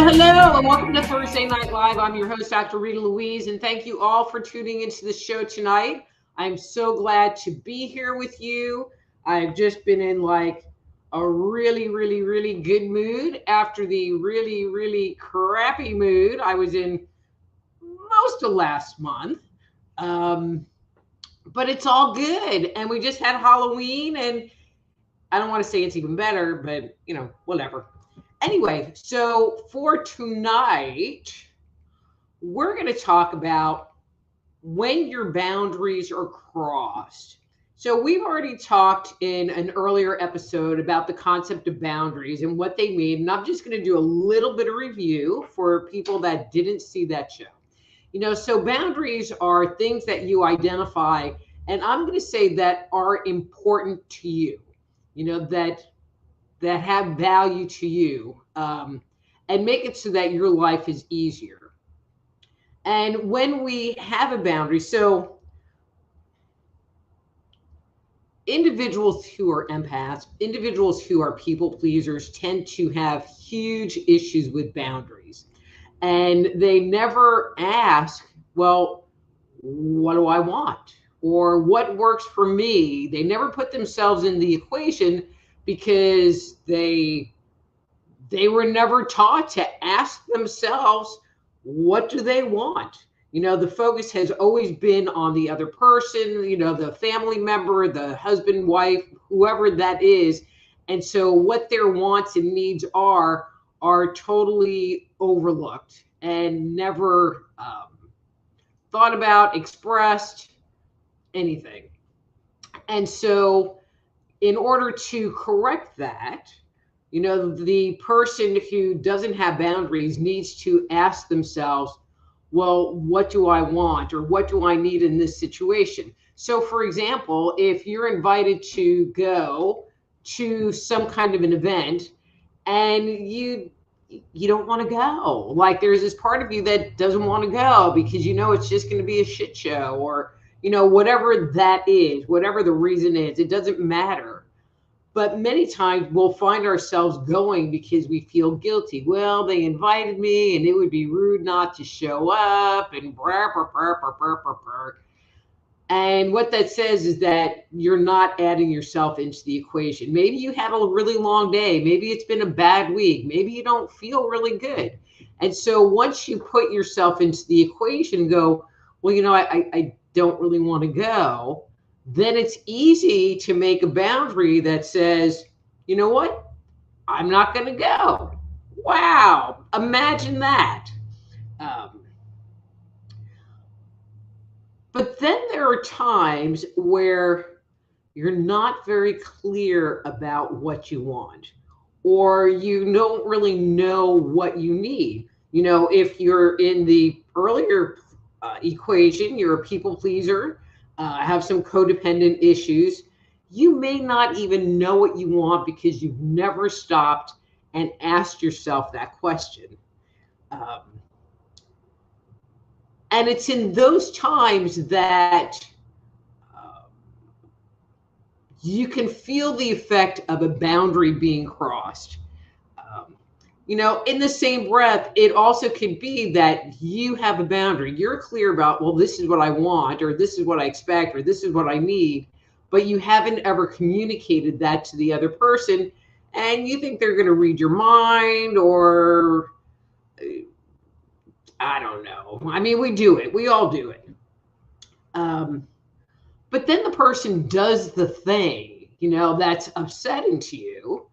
Hello, and welcome to Thursday Night Live. I'm your host, Dr. Rita Louise, and thank you all for tuning into the show tonight. I'm so glad to be here with you. I've just been in like a really good mood after the really crappy mood I was in most of last month. Um, but it's all good, and we just had Halloween, and I don't want to say it's even better, but whatever. Anyway, so for tonight, we're going to talk about when your boundaries are crossed. So we've already talked in an earlier episode about the concept of boundaries and what they mean. And I'm just going to do a little bit of review for people that didn't see that show. So boundaries are things that you identify, and I'm going to say that are important to you, that have value to you, and make it so that your life is easier. And when we have a boundary, so individuals who are empaths, individuals who are people pleasers tend to have huge issues with boundaries. And they never ask, well, what do I want? Or what works for me? They never put themselves in the equation because they were never taught to ask themselves, what do they want? The focus has always been on the other person, the family member, the husband, wife, whoever that is. And so what their wants and needs are totally overlooked and never thought about, expressed, anything. And so in order to correct that, the person who doesn't have boundaries needs to ask themselves, well, what do I want, or what do I need in this situation? So for example, if you're invited to go to some kind of an event and you don't want to go, like there's this part of you that doesn't want to go because it's just going to be a shit show, or whatever that is, whatever the reason is, it doesn't matter. But many times we'll find ourselves going because we feel guilty. Well, they invited me and it would be rude not to show up, and and what that says is that you're not adding yourself into the equation. Maybe you had a really long day. Maybe it's been a bad week. Maybe you don't feel really good. And so once you put yourself into the equation and go, well, I don't really want to go, then it's easy to make a boundary that says, you know what? I'm not going to go. Wow. Imagine that. But then there are times where you're not very clear about what you want, or you don't really know what you need. If you're in the earlier equation, you're a people pleaser, have some codependent issues, you may not even know what you want because you've never stopped and asked yourself that question. And it's in those times that you can feel the effect of a boundary being crossed. In the same breath, it also could be that you have a boundary. You're clear about, well, this is what I want, or this is what I expect, or this is what I need, but you haven't ever communicated that to the other person, and you think they're going to read your mind, or I don't know. I mean, we do it. We all do it. But then the person does the thing, that's upsetting to you.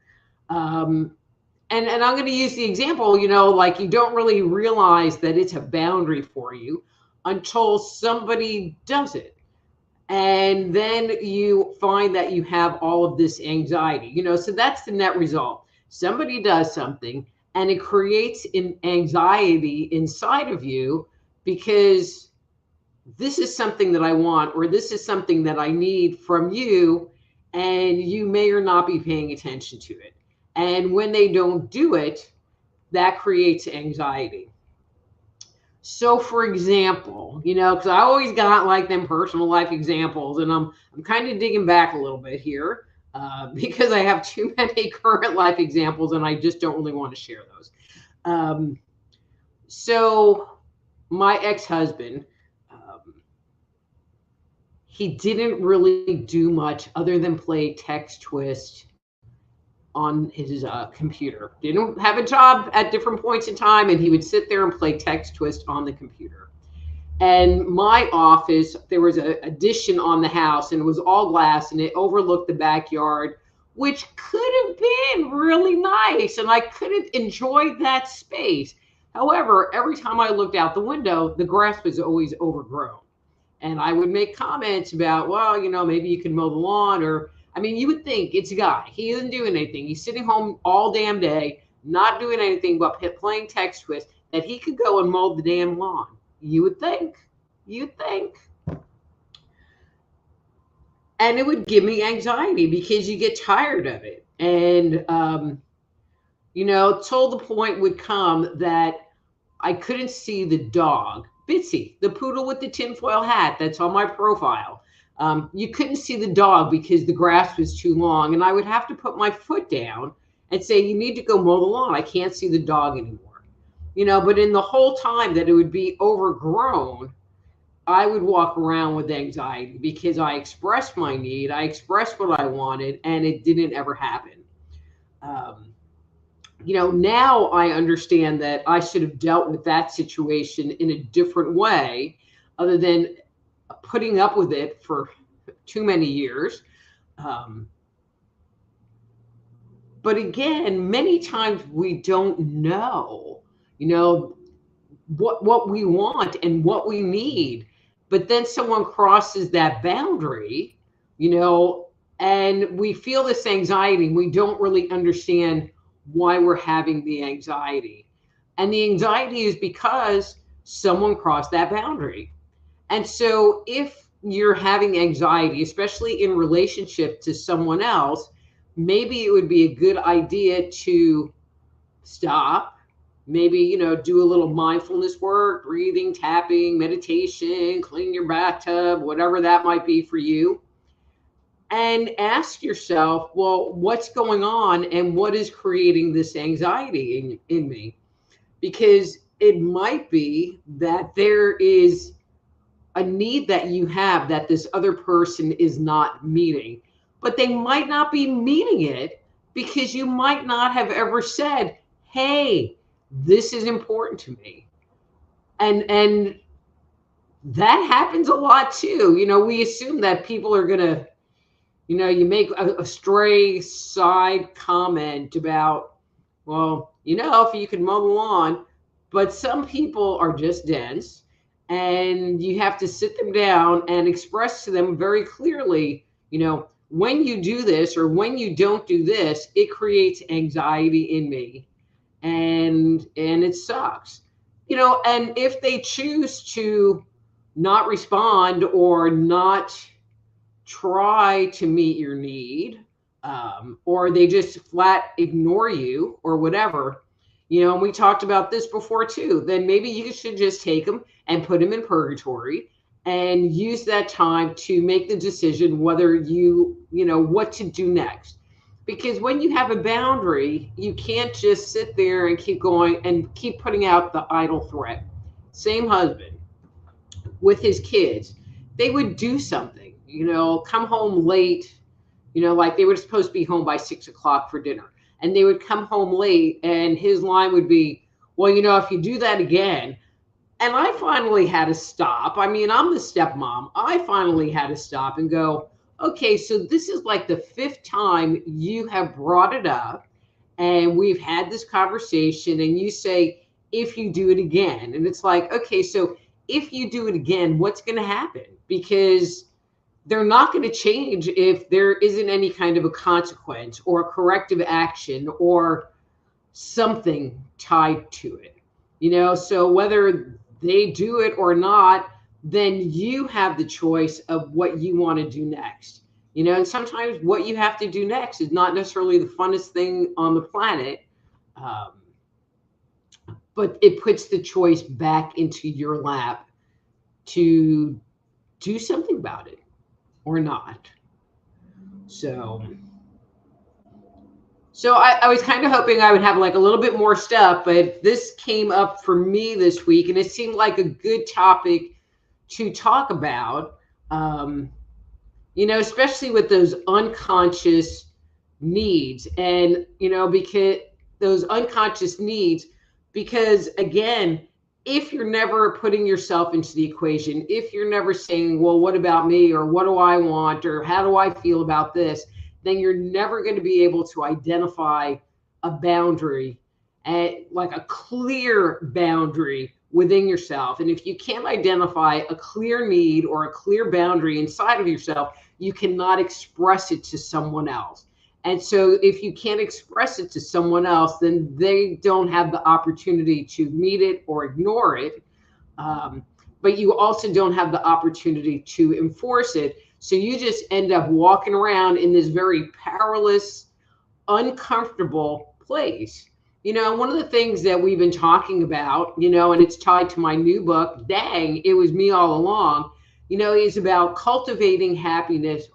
And I'm going to use the example, like you don't really realize that it's a boundary for you until somebody does it. And then you find that you have all of this anxiety, so that's the net result. Somebody does something and it creates an anxiety inside of you because this is something that I want, or this is something that I need from you, and you may or not be paying attention to it. And when they don't do it, that creates anxiety. So, for example, because I always got like them personal life examples, and I'm kind of digging back a little bit here because I have too many current life examples, and I just don't really want to share those. Um, so, my ex-husband, he didn't really do much other than play text twist on his computer. Didn't have a job at different points in time, and he would sit there and play text twist on the computer. And my office, there was an addition on the house, and it was all glass, and it overlooked the backyard, which could have been really nice, and I could have enjoyed that space. However, every time I looked out the window, the grass was always overgrown. And I would make comments about, well, maybe you can mow the lawn, or, I mean, you would think it's a guy. He isn't doing anything. He's sitting home all damn day, not doing anything but playing text twist, that he could go and mow the damn lawn. You would think. You'd think. And it would give me anxiety because you get tired of it. And, till the point would come that I couldn't see the dog. Bitsy, the poodle with the tinfoil hat that's on my profile. You couldn't see the dog because the grass was too long, and I would have to put my foot down and say, you need to go mow the lawn. I can't see the dog anymore. But in the whole time that it would be overgrown, I would walk around with anxiety because I expressed my need, I expressed what I wanted, and it didn't ever happen. Now I understand that I should have dealt with that situation in a different way, other than putting up with it for too many years. But again, many times we don't know, what we want and what we need. But then someone crosses that boundary, and we feel this anxiety. We don't really understand why we're having the anxiety. And the anxiety is because someone crossed that boundary. And so if you're having anxiety, especially in relationship to someone else, maybe it would be a good idea to stop, maybe, do a little mindfulness work, breathing, tapping, meditation, clean your bathtub, whatever that might be for you. And ask yourself, well, what's going on and what is creating this anxiety in me? Because it might be that there is a need that you have that this other person is not meeting, but they might not be meeting it because you might not have ever said, hey, this is important to me. And that happens a lot too. We assume that people are going to, you make a stray side comment about, well, if you could mow the lawn, but some people are just dense, and you have to sit them down and express to them very clearly, when you do this or when you don't do this, it creates anxiety in me, and it sucks, and if they choose to not respond or not try to meet your need, or they just flat ignore you or whatever, and we talked about this before too, then maybe you should just take them and put them in purgatory and use that time to make the decision whether what to do next. Because when you have a boundary, you can't just sit there and keep going and keep putting out the idle threat. Same husband with his kids, they would do something, come home late, like they were supposed to be home by 6 o'clock for dinner. And they would come home late, and his line would be, well, if you do that again. And I finally had to stop. I mean, I'm the stepmom. I finally had to stop and go, okay, so this is like the 5th time you have brought it up, and we've had this conversation, and you say, if you do it again. And it's like, okay, so if you do it again, what's going to happen? Because they're not going to change if there isn't any kind of a consequence or a corrective action or something tied to it. So whether they do it or not, then you have the choice of what you want to do next. And sometimes what you have to do next is not necessarily the funnest thing on the planet, um, but it puts the choice back into your lap to do something about it or not. So, I was kind of hoping I would have like a little bit more stuff, but this came up for me this week, and it seemed like a good topic to talk about. Especially with those unconscious needs, and because those unconscious needs, because again, if you're never putting yourself into the equation, if you're never saying, well, what about me, or what do I want, or how do I feel about this, then you're never going to be able to identify a boundary, and like a clear boundary within yourself. And if you can't identify a clear need or a clear boundary inside of yourself, you cannot express it to someone else. And so if you can't express it to someone else, then they don't have the opportunity to meet it or ignore it. But you also don't have the opportunity to enforce it. So you just end up walking around in this very powerless, uncomfortable place. One of the things that we've been talking about, and it's tied to my new book, Dang, It Was Me All Along, is about cultivating happiness,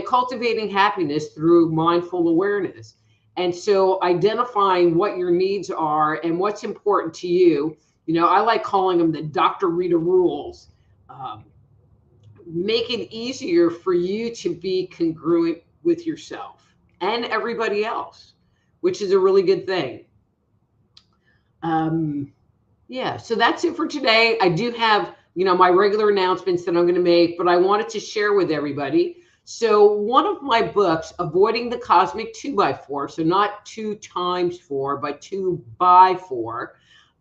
cultivating happiness through mindful awareness. And so identifying what your needs are and what's important to you, I like calling them the Dr. Rita rules. Make it easier for you to be congruent with yourself and everybody else, which is a really good thing. So that's it for today. I do have, my regular announcements that I'm going to make, but I wanted to share with everybody. So one of my books, Avoiding the Cosmic 2x4, so not 2 times 4, but 2x4,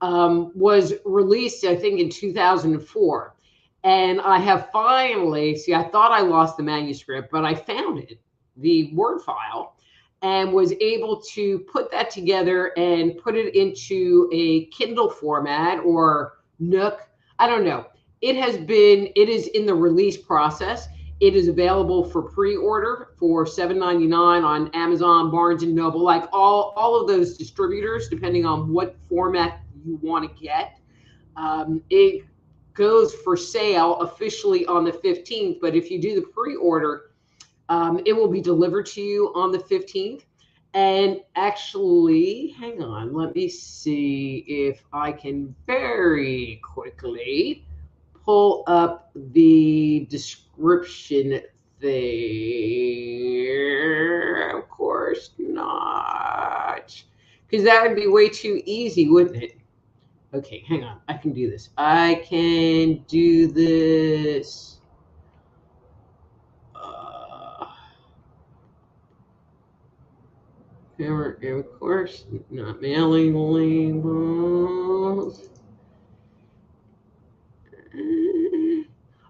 was released, I think, in 2004. And I have finally, I thought I lost the manuscript, but I found it, the Word file, and was able to put that together and put it into a Kindle format or Nook. I don't know. It is in the release process. It is available for pre-order for $7.99 on Amazon, Barnes & Noble, like all of those distributors, depending on what format you want to get. It goes for sale officially on the 15th, but if you do the pre-order, it will be delivered to you on the 15th. And actually, hang on, let me see if I can very quickly pull up the description there. Of course not, because that would be way too easy, wouldn't it? Okay, hang on. I can do this. I can do this. Of course, not mailing labels.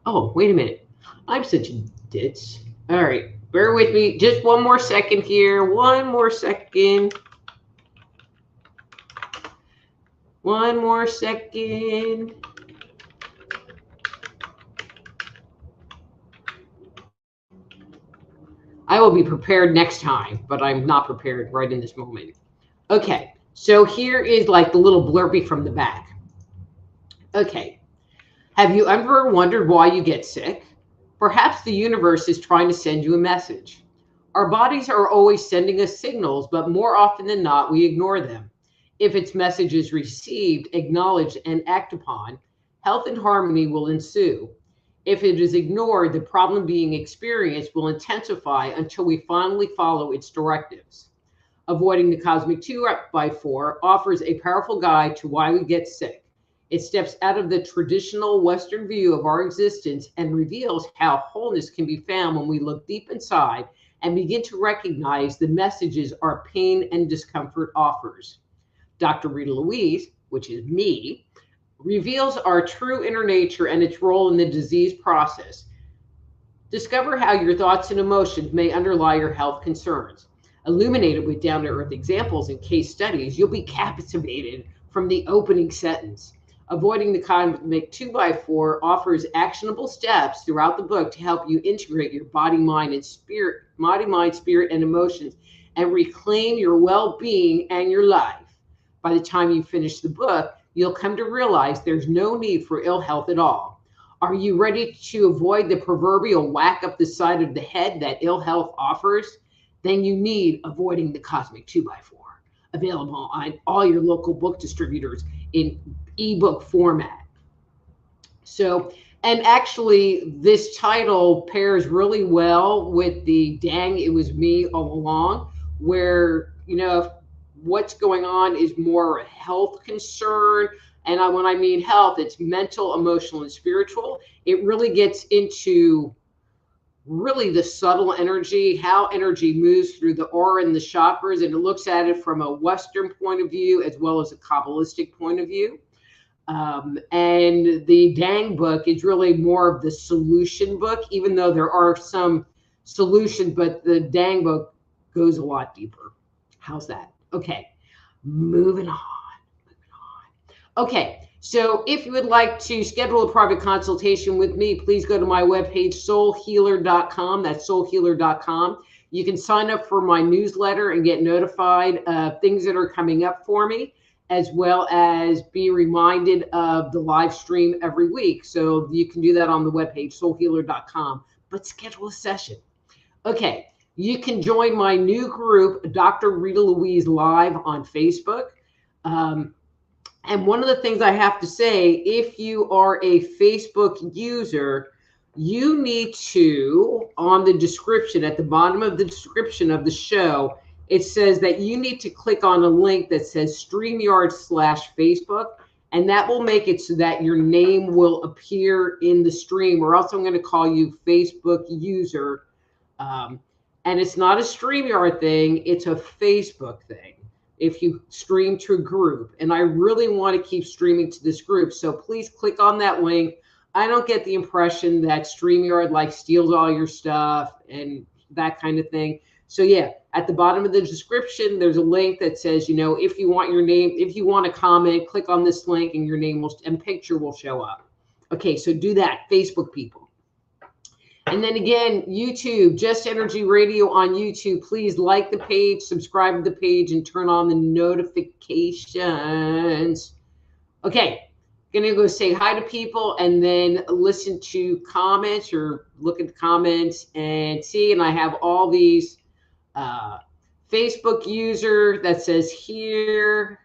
Oh, wait a minute. I'm such a ditz. All right, bear with me. Just one more second here. One more second. One more second. I will be prepared next time, but I'm not prepared right in this moment. Okay, so here is like the little blurby from the back. Okay, have you ever wondered why you get sick? Perhaps the universe is trying to send you a message. Our bodies are always sending us signals, but more often than not, we ignore them. If its message is received, acknowledged, and acted upon, health and harmony will ensue. If it is ignored, the problem being experienced will intensify until we finally follow its directives. Avoiding the Cosmic 2x4 offers a powerful guide to why we get sick. It steps out of the traditional Western view of our existence and reveals how wholeness can be found when we look deep inside and begin to recognize the messages our pain and discomfort offers. Dr. Rita Louise, which is me, reveals our true inner nature and its role in the disease process. Discover how your thoughts and emotions may underlie your health concerns. Illuminated with down to earth examples and case studies, you'll be captivated from the opening sentence. Avoiding the Cosmic 2x4 offers actionable steps throughout the book to help you integrate your body, mind, spirit, and emotions, and reclaim your well being and your life. By the time you finish the book, you'll come to realize there's no need for ill health at all. Are you ready to avoid the proverbial whack up the side of the head that ill health offers? Then you need Avoiding the Cosmic 2x4, available on all your local book distributors in ebook format. So, and actually, this title pairs really well with the Dang, It Was Me All Along, where, what's going on is more a health concern. And when I mean health, it's mental, emotional, and spiritual. It really gets into really the subtle energy, how energy moves through the aura and the chakras, and it looks at it from a Western point of view as well as a Kabbalistic point of view. And the Dang book is really more of the solution book, even though there are some solutions, but the Dang book goes a lot deeper. How's that? Okay, moving on. Okay, so if you would like to schedule a private consultation with me, please go to my webpage, soulhealer.com. That's soulhealer.com. You can sign up for my newsletter and get notified of things that are coming up for me, as well as be reminded of the live stream every week. So you can do that on the webpage, soulhealer.com, but schedule a session. Okay, you can join my new group, Dr. Rita Louise Live on Facebook. And one of the things I have to say, if you are a Facebook user, you need to, on the description, at the bottom of the description of the show, it says that you need to click on a link that says StreamYard/Facebook, and that will make it so that your name will appear in the stream, or else I'm going to call you Facebook user. And it's not a StreamYard thing, it's a Facebook thing. If you stream to a group, and I really want to keep streaming to this group, so please click on that link. I don't get the impression that StreamYard steals all your stuff and that kind of thing. So yeah, at the bottom of the description, there's a link that says, if you want your name, if you want to comment, click on this link and your name and picture will show up. Okay, so do that, Facebook people. And then again, YouTube, Just Energy Radio on YouTube. Please like the page, subscribe to the page, and turn on the notifications. Okay, gonna go say hi to people and then listen to comments or look at the comments and see. And I have all these Facebook user that says here,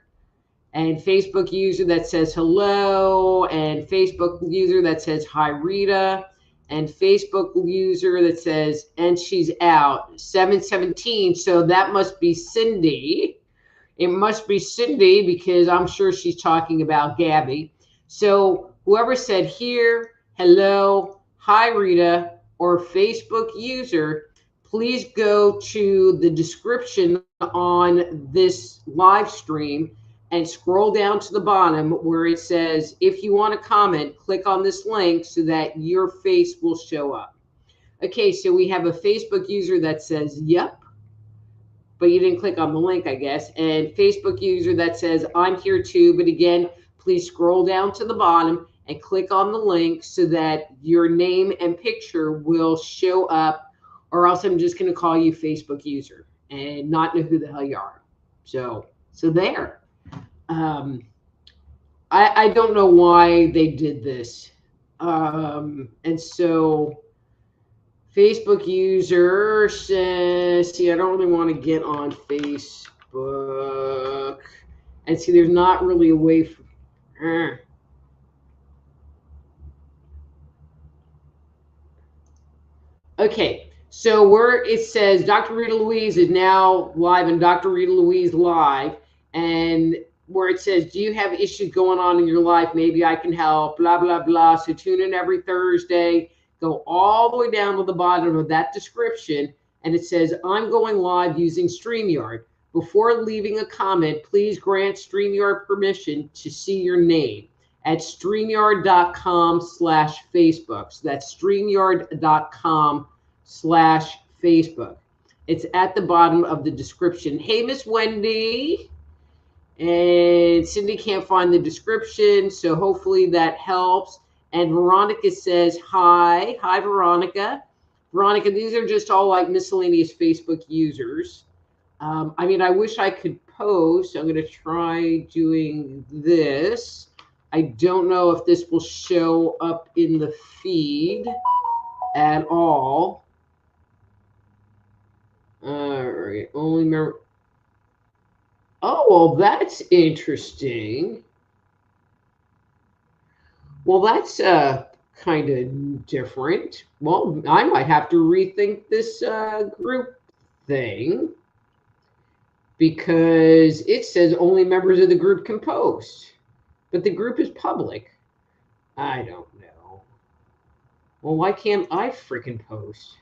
and Facebook user that says hello, and Facebook user that says hi Rita, and Facebook user that says, and she's out, 717. So that must be Cindy. It must be Cindy because I'm sure she's talking about Gabby. So whoever said here, hello, hi Rita, or Facebook user, please go to the description on this live stream and scroll down to the bottom where it says, if you want to comment, click on this link so that your face will show up. Okay, so we have a Facebook user that says, yep, but you didn't click on the link, I guess. And Facebook user that says, I'm here too. But again, please scroll down to the bottom and click on the link so that your name and picture will show up, or else I'm just going to call you Facebook user and not know who the hell you are. So there. I don't know why they did this. And so Facebook user says, see, I don't really want to get on Facebook. And see, there's not really a way for, Okay, so where it says Dr. Rita Louise is now live and Dr. Rita Louise Live, and where it says, do you have issues going on in your life? Maybe I can help, blah, blah, blah. So tune in every Thursday. Go all the way down to the bottom of that description, and it says, I'm going live using StreamYard. Before leaving a comment, please grant StreamYard permission to see your name. at StreamYard.com/Facebook. So that's StreamYard.com/Facebook. It's at the bottom of the description. Hey, Miss Wendy. And Cindy can't find the description, so hopefully that helps. And Veronica says, hi. Hi, Veronica. Veronica, these are just all like miscellaneous Facebook users. I mean, I wish I could post. I'm going to try doing this. I don't know if this will show up in the feed at all. All right, only remember. Oh, well, that's interesting. Well, that's kind of different. Well, I might have to rethink this group thing because it says only members of the group can post, but the group is public. I don't know. Well, why can't I freaking post?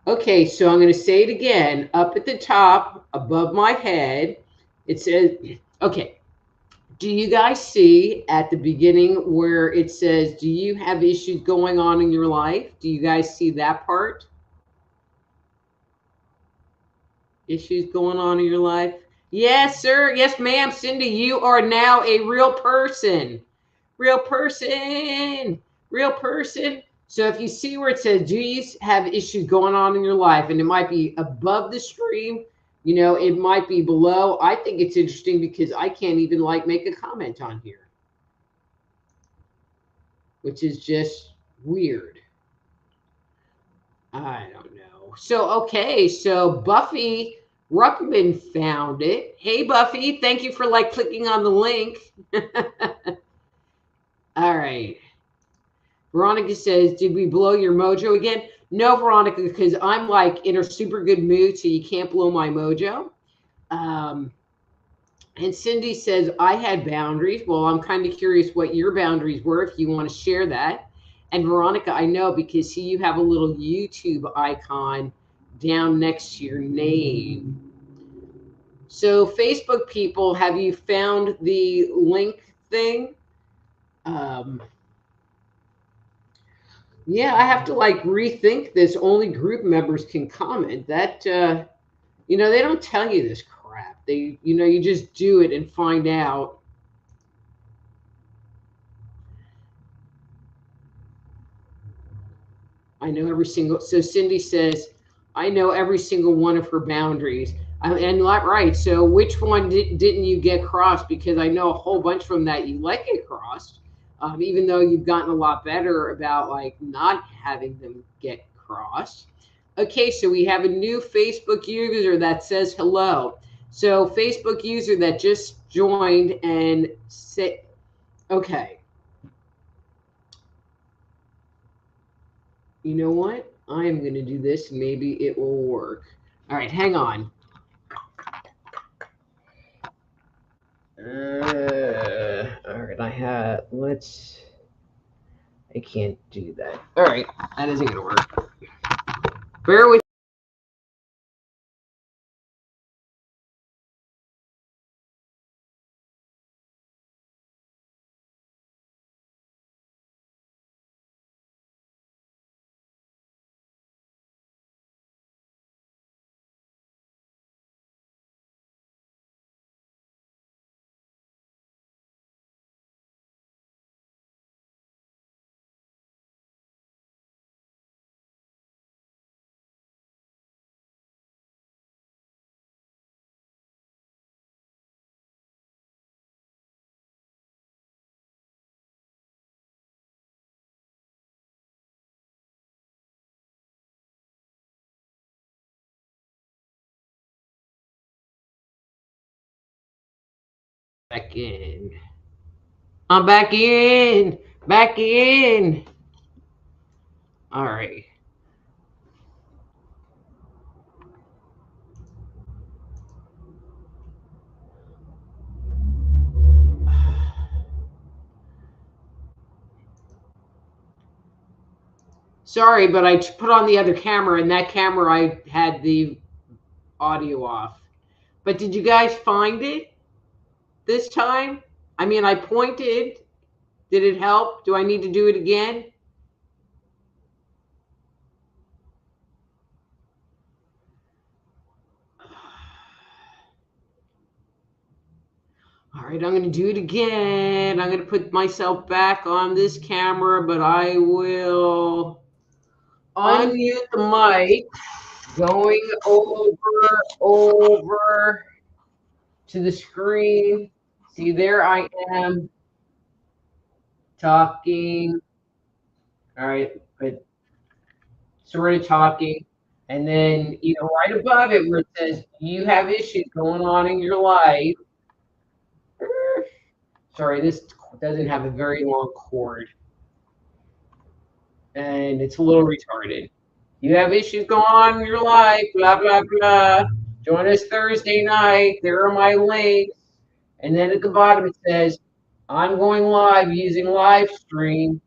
Okay, so I'm going to say it again. Up at the top, above my head, it says, okay, do you guys see at the beginning where it says, do you have issues going on in your life? Do you guys see that part? Issues going on in your life? Yes, sir. Yes, ma'am. Cindy, you are now a real person. Real person. Real person. So if you see where it says, do you have issues going on in your life? And it might be above the stream, you know, it might be below. I think it's interesting because I can't even like make a comment on here, which is just weird. I don't know. So, okay. So Buffy Ruckman found it. Hey, Buffy, thank you for like clicking on the link. All right. Veronica says, did we blow your mojo again? No, Veronica, because I'm like in a super good mood, so you can't blow my mojo. And Cindy says, I had boundaries. Well, I'm kind of curious what your boundaries were, if you want to share that. And Veronica, I know because see, you have a little YouTube icon down next to your name. So Facebook people, have you found the link thing? Yeah, I have to like rethink this. Only group members can comment. That you know, they don't tell you this crap. They, you know, you just do it and find out. I know every single. So Cindy says, I know every single one of her boundaries. And right. So which one didn't you get crossed? Because I know a whole bunch from that you like get crossed, even though you've gotten a lot better about like not having them get crossed. Okay, so we have a new Facebook user that says hello. So Facebook user that just joined and say, okay, you know what? I'm going to do this. Maybe it will work. All right, hang on. All right, I can't do that. All right, that isn't going to work. Bear with. Back in. I'm back in. Back in. All right. Sorry, but I put on the other camera, and that camera I had the audio off. But did you guys find it this time? I mean, I pointed. Did it help? Do I need to do it again? All right, I'm going to do it again. I'm going to put myself back on this camera, but I will unmute the mic, going over to the screen. See, there I am talking. All right, but sort of talking. And then, right above it where it says you have issues going on in your life. Sorry, this doesn't have a very long cord. And it's a little retarded. You have issues going on in your life, blah, blah, blah. Join us Thursday night. There are my links. And then at the bottom it says, I'm going live using live stream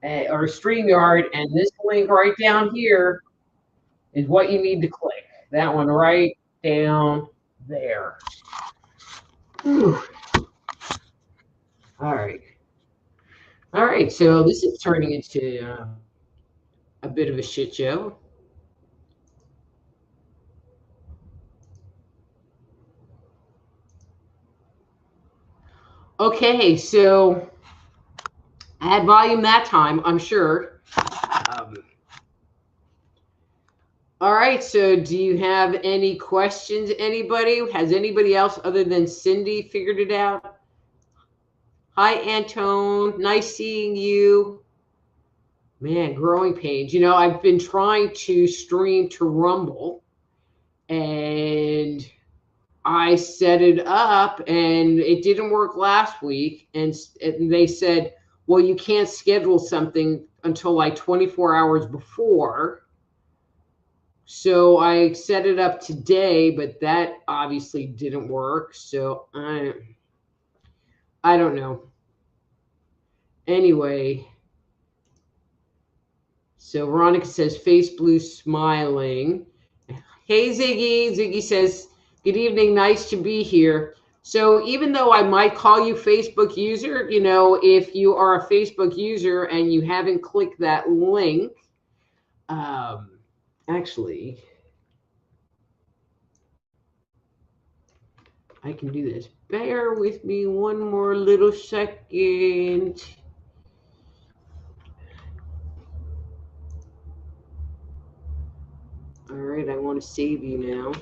or StreamYard. And this link right down here is what you need to click. That one right down there. Whew. All right. All right. So this is turning into a bit of a shit show. Okay. So I had volume that time, I'm sure. All right. So do you have any questions, anybody? Has anybody else other than Cindy figured it out? Hi, Antone. Nice seeing you. Man, growing pains. I've been trying to stream to Rumble, and I set it up, and it didn't work last week. And they said, well, you can't schedule something until like 24 hours before. So I set it up today, but that obviously didn't work. So I don't know. Anyway, so Veronica says, face blue smiling. Hey, Ziggy. Ziggy says, good evening. Nice to be here. So even though I might call you Facebook user, if you are a Facebook user and you haven't clicked that link, actually, I can do this. Bear with me one more little second. All right, I want to save you now.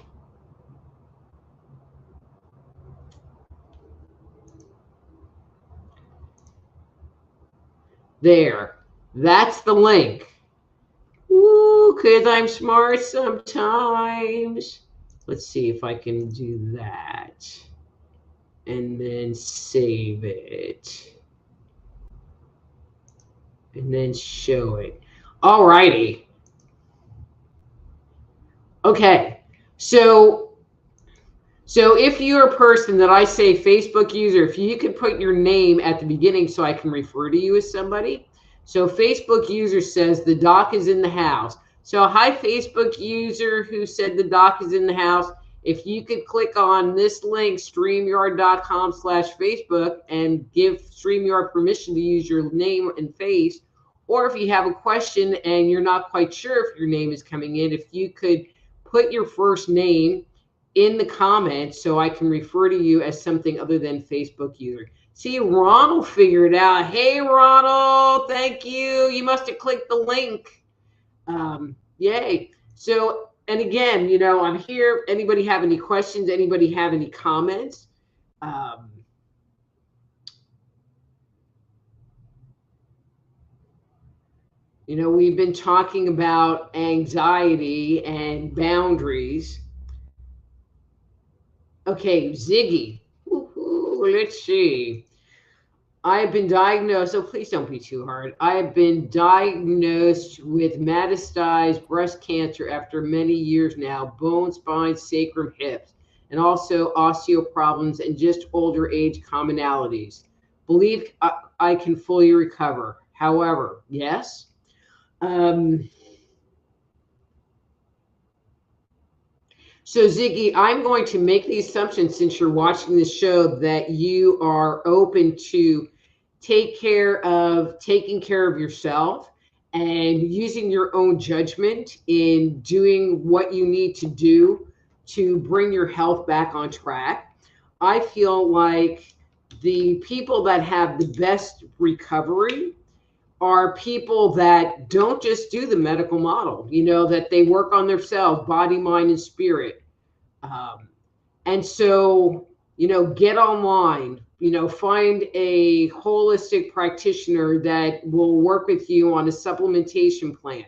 There, that's the link. Ooh, because I'm smart sometimes. Let's see if I can do that. And then save it. And then show it. All righty. Okay, so if you're a person that I say Facebook user, if you could put your name at the beginning so I can refer to you as somebody. So Facebook user says the doc is in the house. So hi, Facebook user who said the doc is in the house. If you could click on this link, StreamYard.com/Facebook, and give StreamYard permission to use your name and face, or if you have a question and you're not quite sure if your name is coming in, if you could put your first name in the comments so I can refer to you as something other than Facebook user. See, Ronald figured it out. Hey, Ronald, thank you. You must have clicked the link. Yay. So, and again, I'm here. Anybody have any questions? Anybody have any comments? We've been talking about anxiety and boundaries. Okay, Ziggy. Let's see. I've been diagnosed, please don't be too hard. I have been diagnosed with metastasized breast cancer after many years now, bone, spine, sacrum, hips, and also osteo problems and just older age commonalities. Believe I can fully recover. However, yes. So, Ziggy, I'm going to make the assumption, since you're watching this show, that you are open to taking care of yourself and using your own judgment in doing what you need to do to bring your health back on track. I feel like the people that have the best recovery are people that don't just do the medical model, that they work on themselves, body, mind, and spirit. Um, and so, get online, find a holistic practitioner that will work with you on a supplementation plan,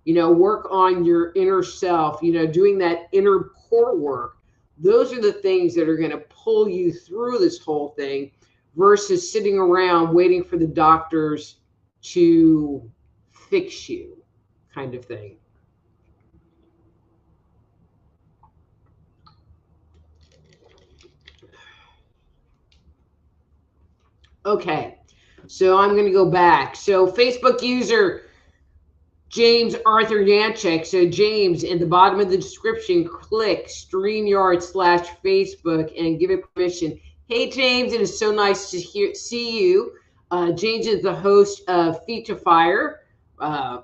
work on your inner self, doing that inner core work. Those are the things that are going to pull you through this whole thing versus sitting around waiting for the doctors to fix you, kind of thing. Okay, so I'm going to go back. So Facebook user James Arthur Yanchek. So James, in the bottom of the description, click StreamYard/Facebook and give it permission. Hey James, it is so nice to see you. James is the host of Feet to Fire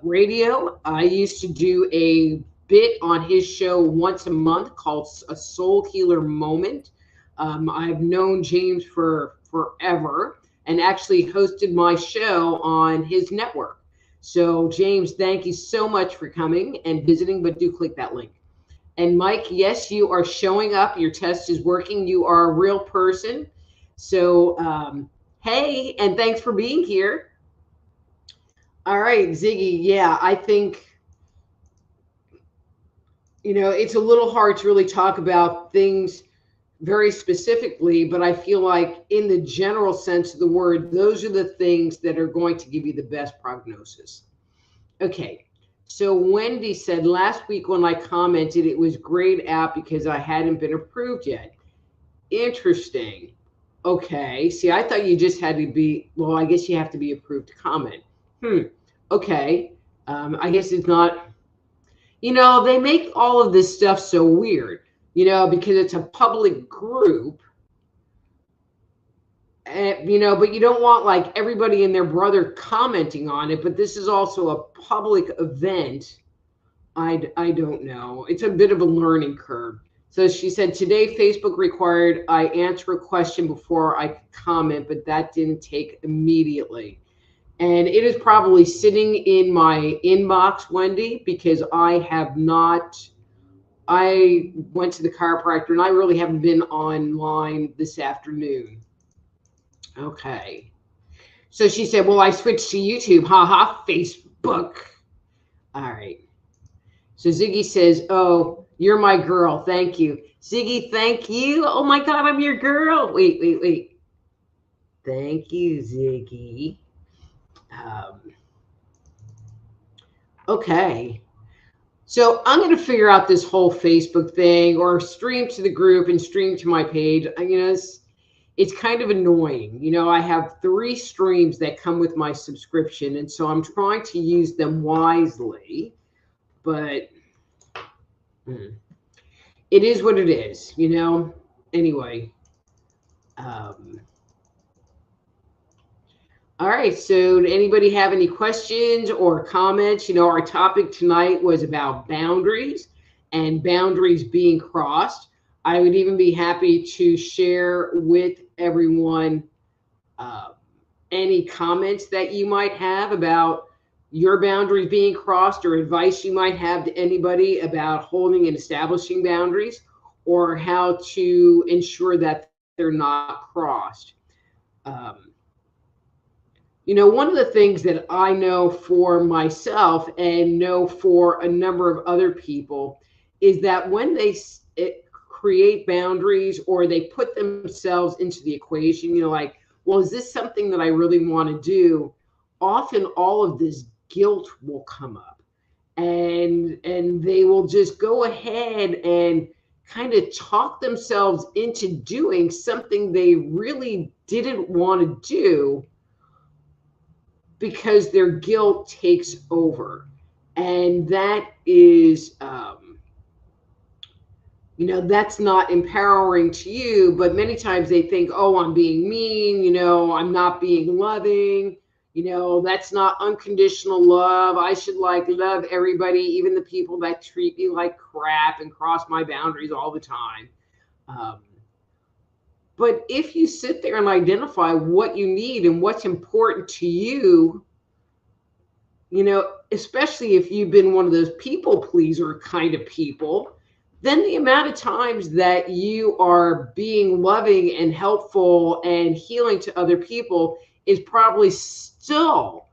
Radio. I used to do a bit on his show once a month called A Soul Healer Moment. I've known James for forever and actually hosted my show on his network. So, James, thank you so much for coming and visiting, but do click that link. And Mike, yes, you are showing up. Your test is working. You are a real person. So, hey, and thanks for being here. All right, Ziggy. Yeah, I think, it's a little hard to really talk about things very specifically, but I feel like in the general sense of the word, those are the things that are going to give you the best prognosis. Okay, so Wendy said last week when I commented, it was grayed out because I hadn't been approved yet. Interesting. Okay, see, I thought you just had to be, well, I guess you have to be approved to comment. Okay, I guess it's not, they make all of this stuff so weird, because it's a public group. But you don't want like everybody and their brother commenting on it. But this is also a public event. I don't know. It's a bit of a learning curve. So she said, today Facebook required I answer a question before I could comment, but that didn't take immediately. And it is probably sitting in my inbox, Wendy, because I went to the chiropractor and I really haven't been online this afternoon. Okay. So she said, well, I switched to YouTube. Haha, Facebook. All right. So Ziggy says, oh, you're my girl. Thank you. Ziggy, thank you. Oh my God, I'm your girl. Wait. Thank you, Ziggy. Okay. So I'm going to figure out this whole Facebook thing or stream to the group and stream to my page. It's kind of annoying. I have 3 streams that come with my subscription, and so I'm trying to use them wisely, but it is what it is, Anyway. All right, so anybody have any questions or comments? Our topic tonight was about boundaries and boundaries being crossed. I would even be happy to share with everyone any comments that you might have about your boundaries being crossed or advice you might have to anybody about holding and establishing boundaries or how to ensure that they're not crossed. One of the things that I know for myself and know for a number of other people is that when they create boundaries or they put themselves into the equation, like, well, is this something that I really want to do? Often all of this guilt will come up and they will just go ahead and kind of talk themselves into doing something they really didn't want to do because their guilt takes over. And that is that's not empowering to you. But many times they think, oh, I'm being mean, I'm not being loving, that's not unconditional love. I should love everybody, even the people that treat me like crap and cross my boundaries all the time. Um, but if you sit there and identify what you need and what's important to you, especially if you've been one of those people pleaser kind of people, then the amount of times that you are being loving and helpful and healing to other people is probably still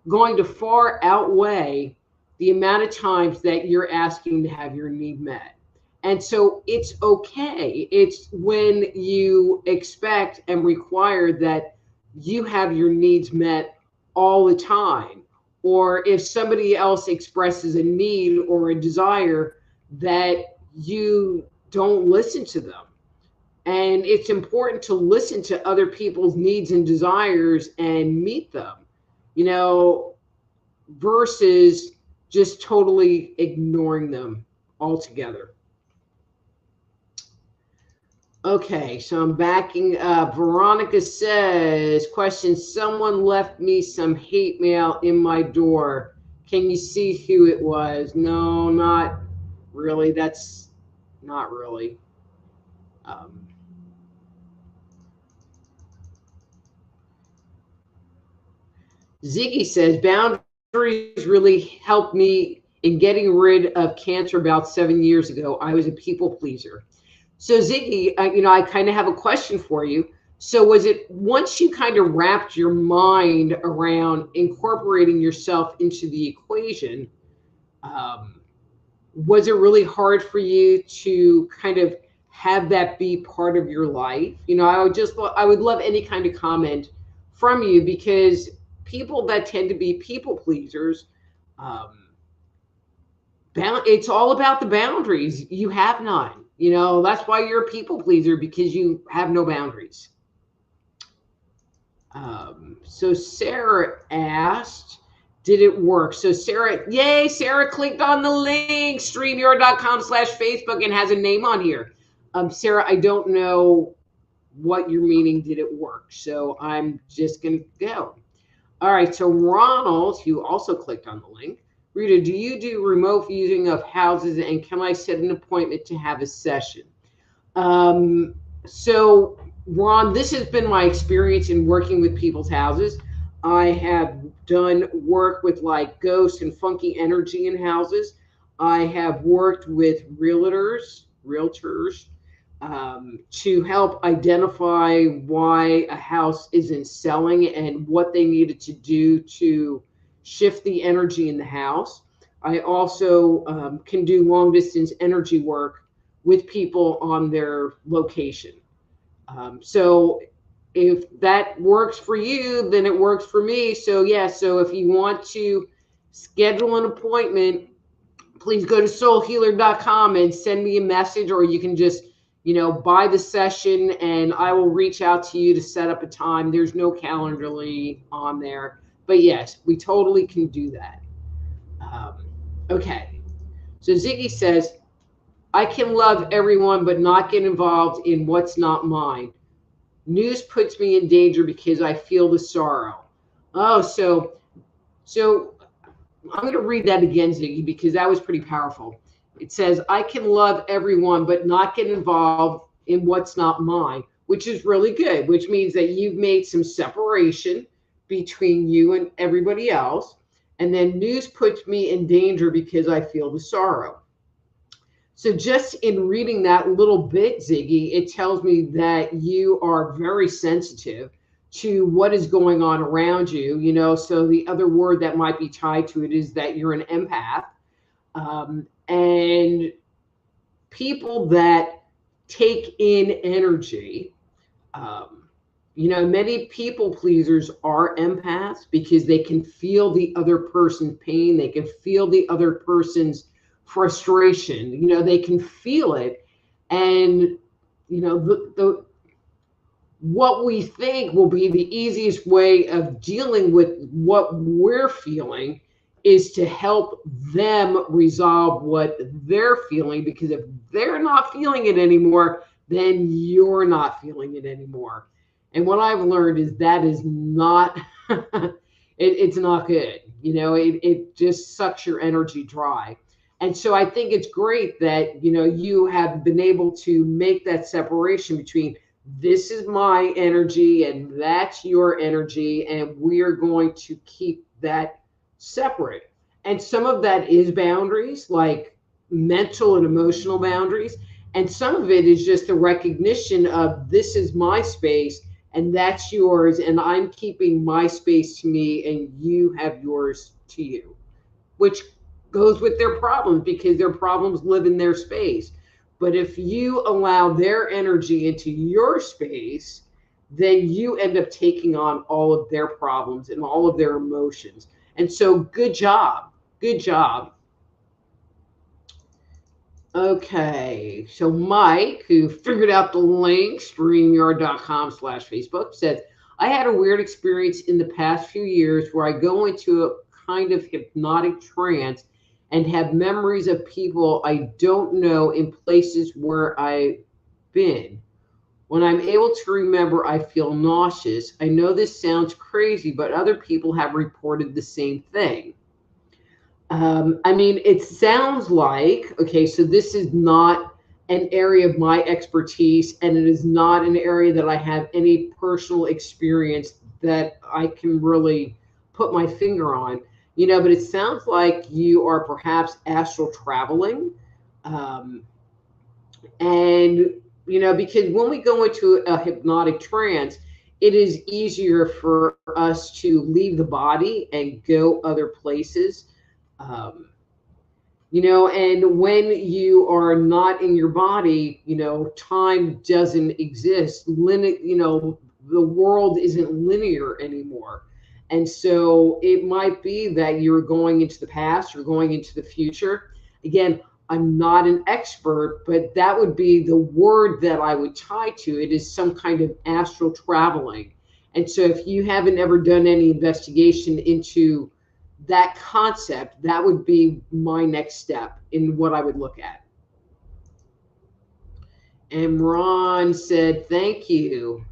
going to far outweigh the amount of times that you're asking to have your need met. And so it's okay. It's when you expect and require that you have your needs met all the time, or if somebody else expresses a need or a desire, that you don't listen to them. And it's important to listen to other people's needs and desires and meet them, versus just totally ignoring them altogether. Okay, so I'm backing up. Veronica says, question, someone left me some hate mail in my door. Can you see who it was? No, not really. That's not really. Ziggy says, boundaries really helped me in getting rid of cancer about 7 years ago. I was a people pleaser. So Ziggy, I kind of have a question for you. So was it once you kind of wrapped your mind around incorporating yourself into the equation, was it really hard for you to kind of have that be part of your life? I would love any kind of comment from you, because people that tend to be people pleasers, it's all about the boundaries. You have none. That's why you're a people pleaser, because you have no boundaries. So Sarah asked, did it work? So Sarah, yay, Sarah clicked on the link, streamyard.com/Facebook, and has a name on here. Sarah, I don't know what you're meaning, did it work? So I'm just going to go. All right, so Ronald, who also clicked on the link, Rita, do you do remote viewing of houses, and can I set an appointment to have a session? So Ron, this has been my experience in working with people's houses. I have done work with ghosts and funky energy in houses. I have worked with realtors, to help identify why a house isn't selling and what they needed to do to shift the energy in the house. I also can do long distance energy work with people on their location. So if that works for you, then it works for me. So so if you want to schedule an appointment, please go to soulhealer.com and send me a message, or you can just, buy the session and I will reach out to you to set up a time. There's no Calendly on there, but yes, we totally can do that. Okay. So Ziggy says, I can love everyone, but not get involved in what's not mine. News puts me in danger because I feel the sorrow. Oh, so I'm going to read that again, Ziggy, because that was pretty powerful. It says, I can love everyone, but not get involved in what's not mine, which is really good, which means that you've made some separation between you and everybody else. And then news puts me in danger because I feel the sorrow. So just in reading that little bit, Ziggy, it tells me that you are very sensitive to what is going on around you, so the other word that might be tied to it is that you're an empath. And people that take in energy, many people pleasers are empaths because they can feel the other person's pain. They can feel the other person's frustration. They can feel it. And, what we think will be the easiest way of dealing with what we're feeling is to help them resolve what they're feeling, because if they're not feeling it anymore, then you're not feeling it anymore. And what I've learned is that is not it's not good. It just sucks your energy dry. And so I think it's great that you have been able to make that separation between this is my energy and that's your energy, and we are going to keep that separate. And some of that is boundaries, like mental and emotional boundaries. And some of it is just a recognition of this is my space and that's yours. And I'm keeping my space to me and you have yours to you, which goes with their problems because their problems live in their space. But if you allow their energy into your space, then you end up taking on all of their problems and all of their emotions. And so, good job. Good job. Okay. So, Mike, who figured out the link, streamyard.com/Facebook, says, I had a weird experience in the past few years where I go into a kind of hypnotic trance and have memories of people I don't know in places where I've been. When I'm able to remember, I feel nauseous. I know this sounds crazy, but other people have reported the same thing. I mean, it sounds like, okay, so this is not an area of my expertise, and it is not an area that I have any personal experience that I can really put my finger on, but it sounds like you are perhaps astral traveling. Um, and, because when we go into a hypnotic trance, it is easier for us to leave the body and go other places. Um, and when you are not in your body, time doesn't exist. The world isn't linear anymore. And so it might be that you're going into the past or going into the future. Again, I'm not an expert, but that would be the word that I would tie to it, is some kind of astral traveling. And so if you haven't ever done any investigation into that concept, that would be my next step in what I would look at. And Ron said, thank you.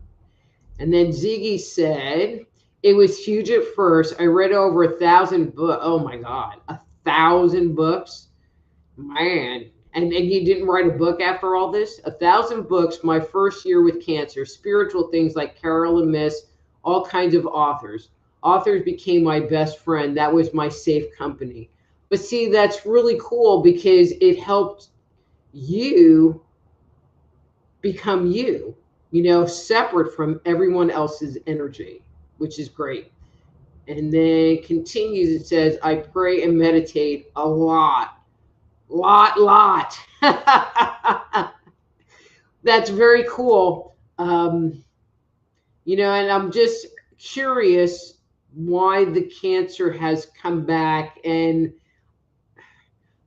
And then Ziggy said, it was huge at first. I read over 1,000 books. Oh my God, 1,000 books? Man. And you didn't write a book after all this? 1,000 books my first year with cancer, spiritual things like Carol and Miss, all kinds of authors. Authors became my best friend. That was my safe company. But see, that's really cool because it helped you become you, separate from everyone else's energy, which is great. And then it continues, it says, I pray and meditate a lot. That's very cool. And I'm just curious why the cancer has come back. And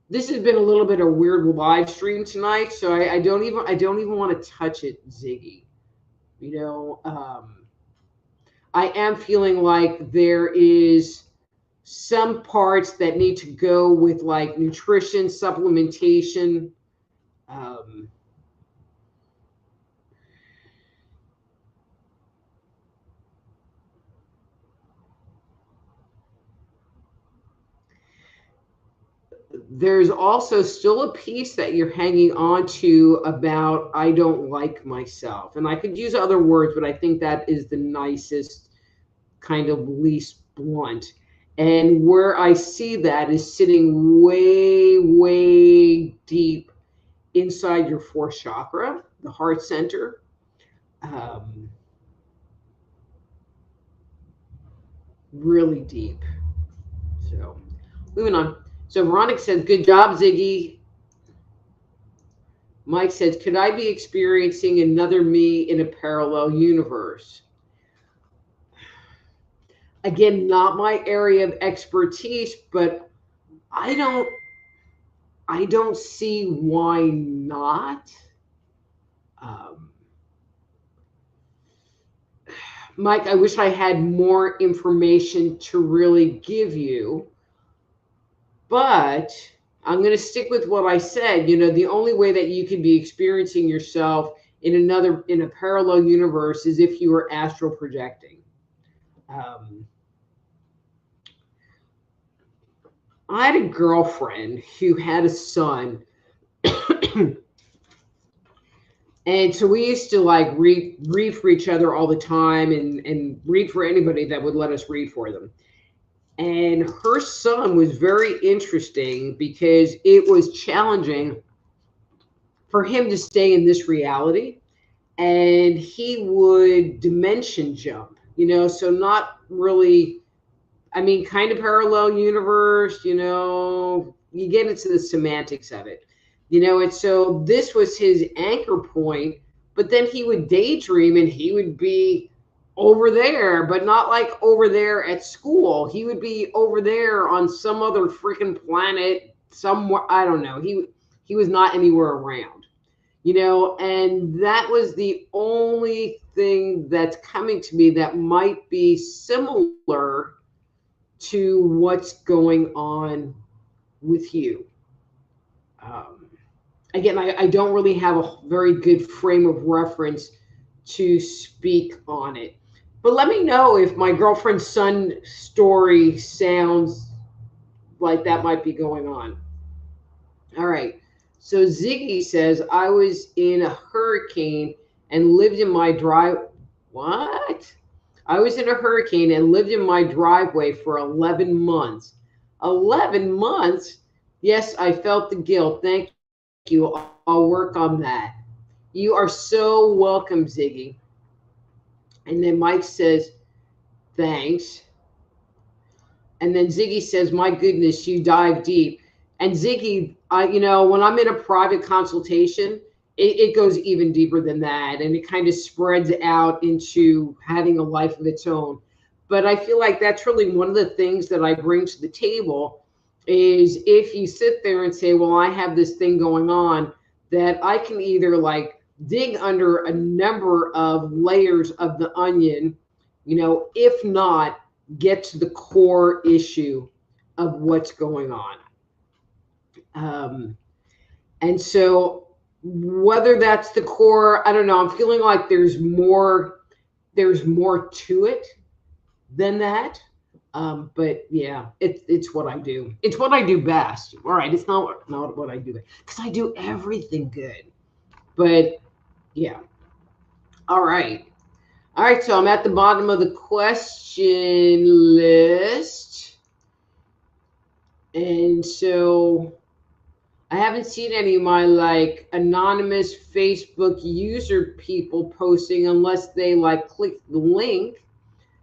this has been a little bit of weird live stream tonight, so I don't even want to touch it, Ziggy. I am feeling like there is some parts that need to go with like nutrition, supplementation. There's also still a piece that you're hanging on to about, I don't like myself. And I could use other words, but I think that is the nicest, kind of least blunt. And where I see that is sitting way, way deep inside your fourth chakra, the heart center. Really deep. So, moving on. So Veronica says, good job, Ziggy. Mike says, could I be experiencing another me in a parallel universe? Again, not my area of expertise, but I don't see why not. Mike, I wish I had more information to really give you. But I'm going to stick with what I said. You know, the only way that you can be experiencing yourself in a parallel universe is if you were astral projecting. Um, I had a girlfriend who had a son. And so we used to like read for each other all the time and read for anybody that would let us read for them. And her son was very interesting because it was challenging for him to stay in this reality. And he would dimension jump, you know, so not really, I mean, kind of parallel universe, you know, you get into the semantics of it, you know, and so this was his anchor point, but then he would daydream and he would be over there, but not like over there at school. He would be over there on some other freaking planet somewhere. I don't know. He was not anywhere around, you know, and that was the only thing that's coming to me that might be similar to what's going on with you. Um, Again, I don't really have a very good frame of reference to speak on it. But let me know if my girlfriend's son story sounds like that might be going on. All right. So Ziggy says, I was in a hurricane and lived in my drive. What? I was in a hurricane and lived in my driveway for 11 months. 11 months? Yes, I felt the guilt. Thank you. I'll work on that. You are so welcome, Ziggy. And then Mike says, thanks. And then Ziggy says, my goodness, you dive deep. And Ziggy, you know, when I'm in a private consultation, it goes even deeper than that. And it kind of spreads out into having a life of its own. But I feel like that's really one of the things that I bring to the table is if you sit there and say, well, I have this thing going on, that I can either like dig under a number of layers of the onion, you know, if not get to the core issue of what's going on. And so whether that's the core, I don't know, I'm feeling like there's more to it than that. But yeah, it's what I do. It's what I do best. All right, it's not what I do because I do everything good. But yeah. All right. All right, so I'm at the bottom of the question list. And so I haven't seen any of my like anonymous Facebook user people posting unless they like click the link,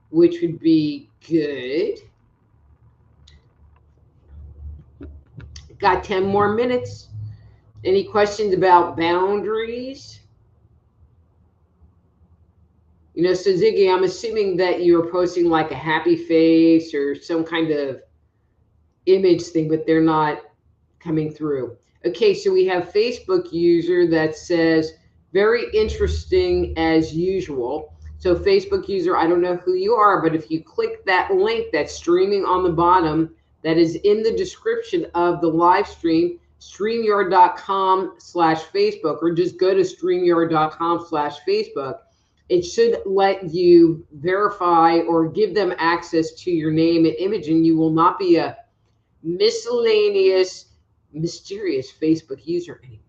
which would be good. Got 10 more minutes. Any questions about boundaries? You know, so Ziggy, I'm assuming that you're posting like a happy face or some kind of image thing, but they're not coming through. Okay, so we have Facebook user that says, very interesting as usual. So Facebook user, I don't know who you are, but if you click that link that's streaming on the bottom, that is in the description of the live stream, StreamYard.com/Facebook, or just go to StreamYard.com/Facebook. It should let you verify or give them access to your name and image, and you will not be a miscellaneous, mysterious Facebook user anymore.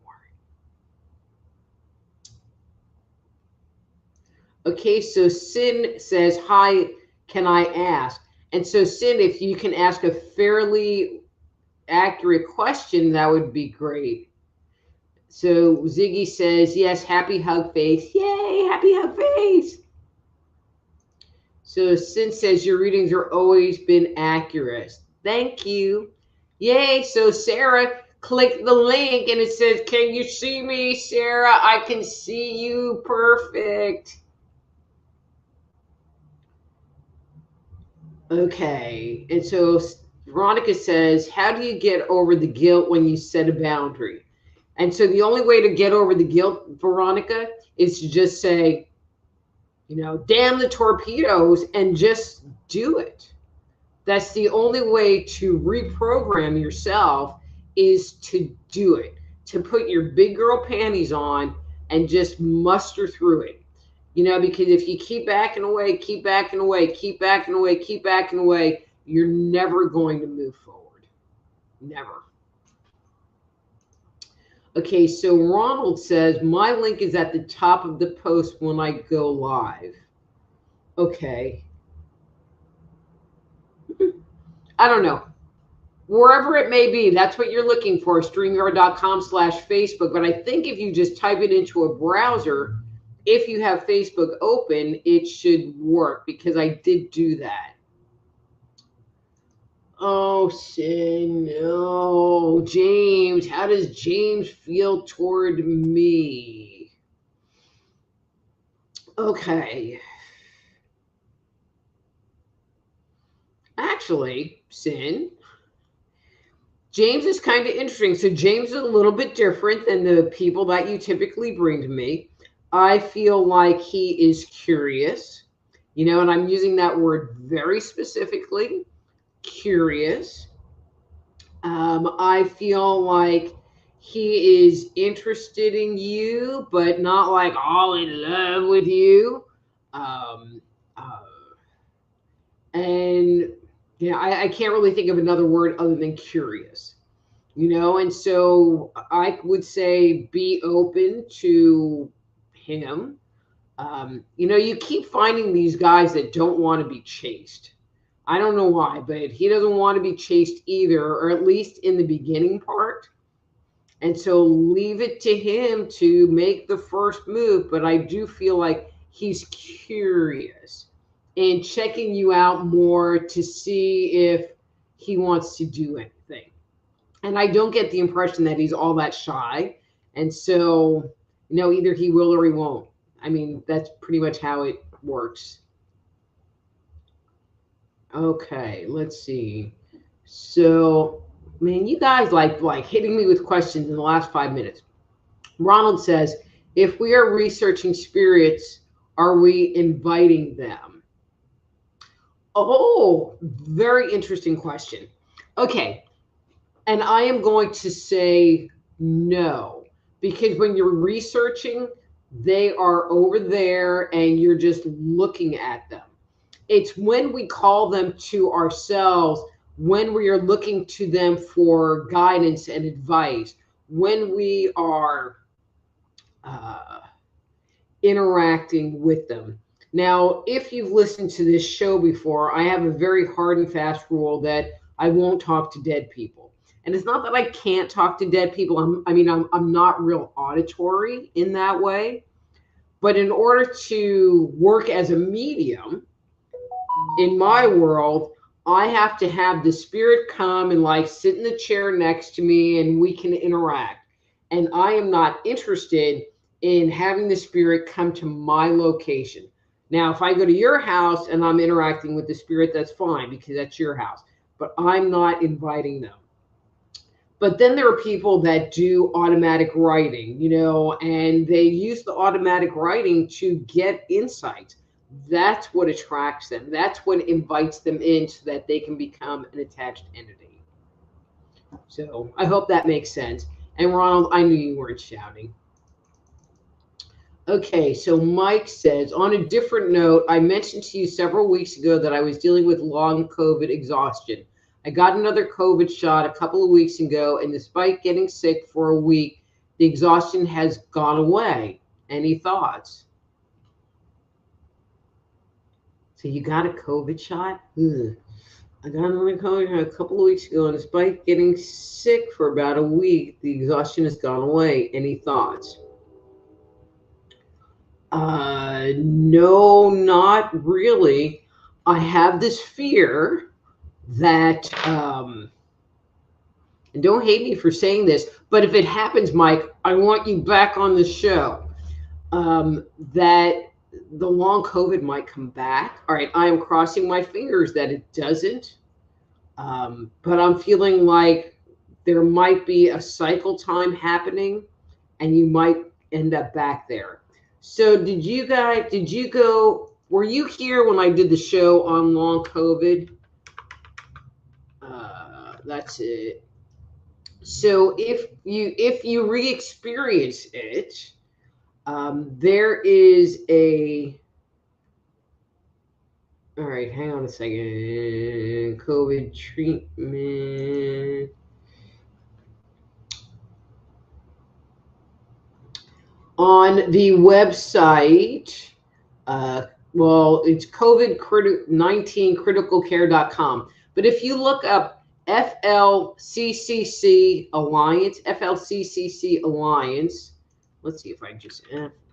Okay, so Sin says, hi, can I ask? And so Sin, if you can ask a fairly accurate question, that would be great. So Ziggy says, yes, happy hug face. Yay, happy hug face. So Sin says, your readings are always been accurate. Thank you. Yay. So Sarah, click the link and it says, can you see me, Sarah? I can see you. Perfect. Okay. And so Veronica says, how do you get over the guilt when you set a boundary? And so the only way to get over the guilt, Veronica, is to just say, you know, damn the torpedoes and just do it. That's the only way to reprogram yourself is to do it, to put your big girl panties on and just muster through it. Because if you keep backing away, keep backing away, keep backing away, keep backing away, you're never going to move forward. Never. Okay, so Ronald says, my link is at the top of the post when I go live. Okay. I don't know. Wherever it may be, that's what you're looking for, StreamYard.com/Facebook. But I think if you just type it into a browser, if you have Facebook open, it should work, because I did do that. Oh, Sin, no. James, how does James feel toward me? Okay. Actually, Sin, James is kind of interesting. So James is a little bit different than the people that you typically bring to me. I feel like he is curious, and I'm using that word very specifically, curious. I feel like he is interested in you, but not like all in love with you. And I can't really think of another word other than curious, and so I would say be open to him. You keep finding these guys that don't want to be chased. I don't know why, but he doesn't want to be chased either, or at least in the beginning part. And so leave it to him to make the first move. But I do feel like he's curious and checking you out more to see if he wants to do anything. And I don't get the impression that he's all that shy. And so, either he will or he won't. I mean, that's pretty much how it works. Okay, let's see. So, man, you guys like hitting me with questions in the last 5 minutes. Ronald says, if we are researching spirits, are we inviting them? Oh, very interesting question. Okay, and I am going to say no, because when you're researching, they are over there and you're just looking at them. It's when we call them to ourselves, when we are looking to them for guidance and advice, when we are interacting with them. Now, if you've listened to this show before, I have a very hard and fast rule that I won't talk to dead people. And it's not that I can't talk to dead people. I'm not real auditory in that way. But in order to work as a medium, in my world, I have to have the spirit come and sit in the chair next to me and we can interact. And I am not interested in having the spirit come to my location. Now, if I go to your house and I'm interacting with the spirit, that's fine, because that's your house. But I'm not inviting them. But then there are people that do automatic writing, and they use the automatic writing to get insights. That's what attracts them. That's what invites them in so that they can become an attached entity. So I hope that makes sense. And Ronald, I knew you weren't shouting. Okay, so Mike says, on a different note, I mentioned to you several weeks ago that I was dealing with long COVID exhaustion. I got another COVID shot a couple of weeks ago, and despite getting sick for a week, the exhaustion has gone away. Any thoughts? So you got a COVID shot? Ugh. I got another COVID shot a couple of weeks ago, and despite getting sick for about a week, the exhaustion has gone away. Any thoughts? No, not really. I have this fear that, and don't hate me for saying this, but if it happens, Mike, I want you back on the show, that the long COVID might come back. All right, I am crossing my fingers that it doesn't, but I'm feeling like there might be a cycle time happening and you might end up back there. So were you here when I did the show on long COVID? That's it. So if you re-experience it, there is a. All right, hang on a second. COVID treatment. On the website, well, it's COVID-19criticalcare.com. But if you look up FLCCC Alliance, let's see if I just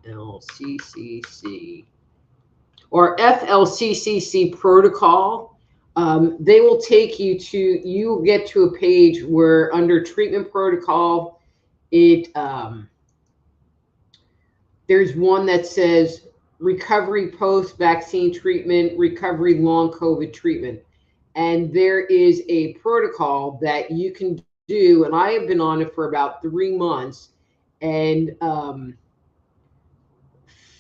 FLCCC or FLCCC protocol, they will take you to, you get to a page where under treatment protocol, there's one that says recovery post-vaccine treatment, recovery long COVID treatment. And there is a protocol that you can do, and I have been on it for about 3 months, and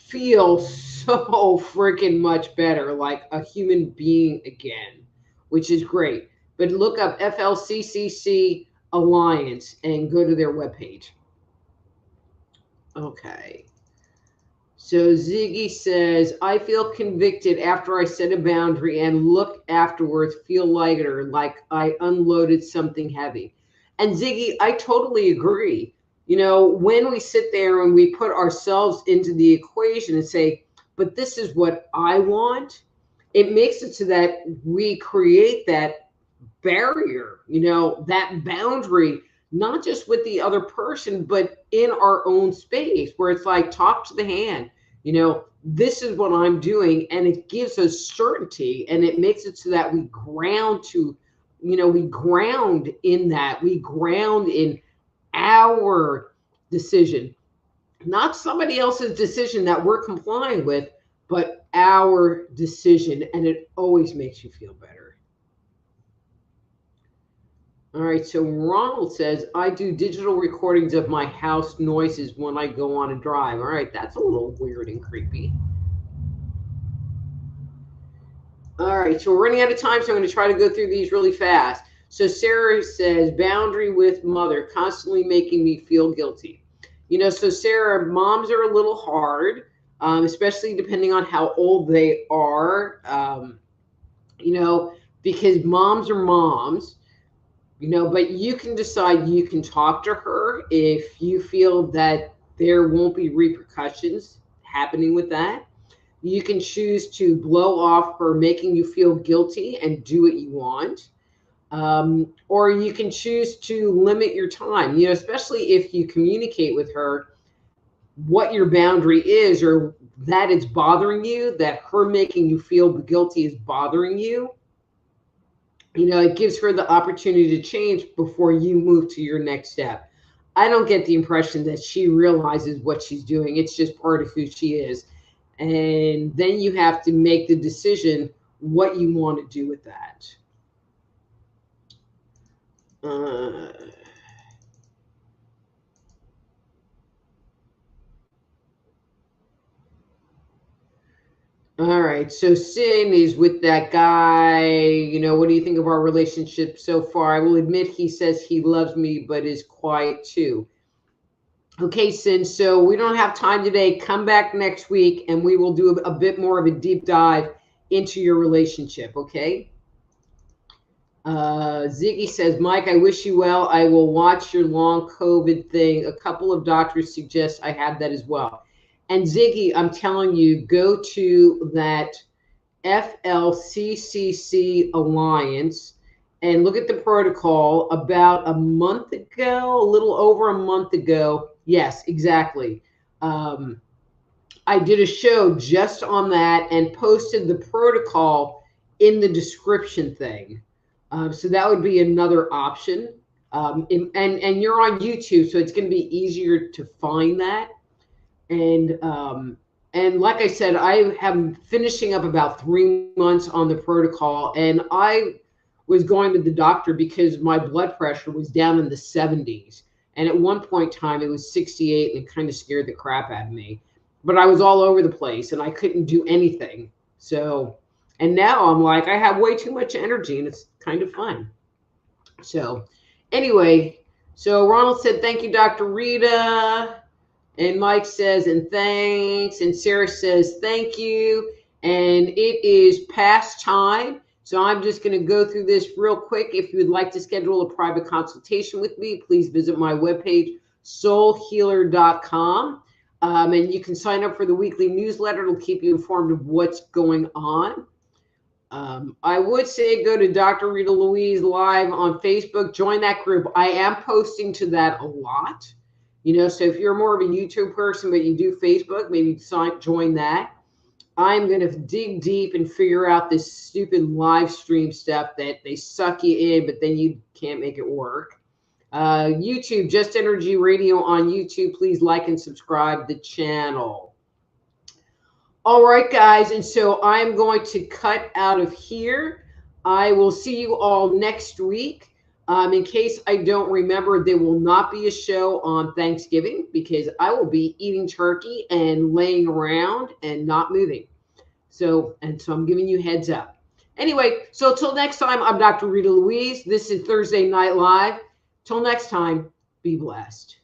feel so freaking much better, like a human being again, which is great. But look up FLCCC Alliance and go to their webpage. Okay. So Ziggy says, I feel convicted after I set a boundary and look afterwards, feel lighter, like I unloaded something heavy. And Ziggy, I totally agree. You know, when we sit there and we put ourselves into the equation and say, but this is what I want, it makes it so that we create that barrier, you know, that boundary, not just with the other person, but in our own space, where it's like, talk to the hand. You know, this is what I'm doing, and it gives us certainty, and it makes it so that we ground to, you know, we ground in that, we ground in our decision, not somebody else's decision that we're complying with, but our decision, and it always makes you feel better. All right, so Ronald says, I do digital recordings of my house noises when I go on a drive. All right, that's a little weird and creepy. All right, so we're running out of time, so I'm going to try to go through these really fast. So Sarah says, boundary with mother, constantly making me feel guilty. You know, so Sarah, moms are a little hard, especially depending on how old they are, you know, because moms are moms. You know, but you can decide, you can talk to her if you feel that there won't be repercussions happening with that. You can choose to blow off her making you feel guilty and do what you want. Or you can choose to limit your time, you know, especially if you communicate with her what your boundary is, or that it's bothering you, that her making you feel guilty is bothering you. You know, it gives her the opportunity to change before you move to your next step. I don't get the impression that she realizes what she's doing. It's just part of who she is. And then you have to make the decision what you want to do with that. All right, so Sin is with that guy. You know, what do you think of our relationship so far? I will admit he says he loves me, but is quiet too. Okay, Sin, so we don't have time today. Come back next week and we will do a bit more of a deep dive into your relationship, okay? Ziggy says, Mike, I wish you well. I will watch your long COVID thing. A couple of doctors suggest I have that as well. And Ziggy, I'm telling you, go to that FLCCC Alliance and look at the protocol. About a month ago, a little over a month ago. Yes, exactly. I did a show just on that and posted the protocol in the description thing. So that would be another option. And you're on YouTube, so it's going to be easier to find that. And like I said, I am finishing up about 3 months on the protocol, and I was going to the doctor because my blood pressure was down in the 70s. And at one point in time, it was 68, and it kind of scared the crap out of me. But I was all over the place, and I couldn't do anything. So, and now I'm like, I have way too much energy, and it's kind of fun. So anyway, so Ronald said, thank you, Dr. Rita. And Mike says, and thanks. And Sarah says, thank you. And it is past time. So I'm just going to go through this real quick. If you would like to schedule a private consultation with me, please visit my webpage, soulhealer.com. And you can sign up for the weekly newsletter. It'll keep you informed of what's going on. I would say go to Dr. Rita Louise Live on Facebook. Join that group. I am posting to that a lot. So if you're more of a YouTube person, but you do Facebook, maybe join that. I'm going to dig deep and figure out this stupid live stream stuff that they suck you in, but then you can't make it work. YouTube, Just Energy Radio on YouTube. Please like and subscribe the channel. All right, guys. And so I'm going to cut out of here. I will see you all next week. In case I don't remember, there will not be a show on Thanksgiving because I will be eating turkey and laying around and not moving. So I'm giving you heads up. Anyway, so till next time, I'm Dr. Rita Louise. This is Thursday Night Live. Till next time, be blessed.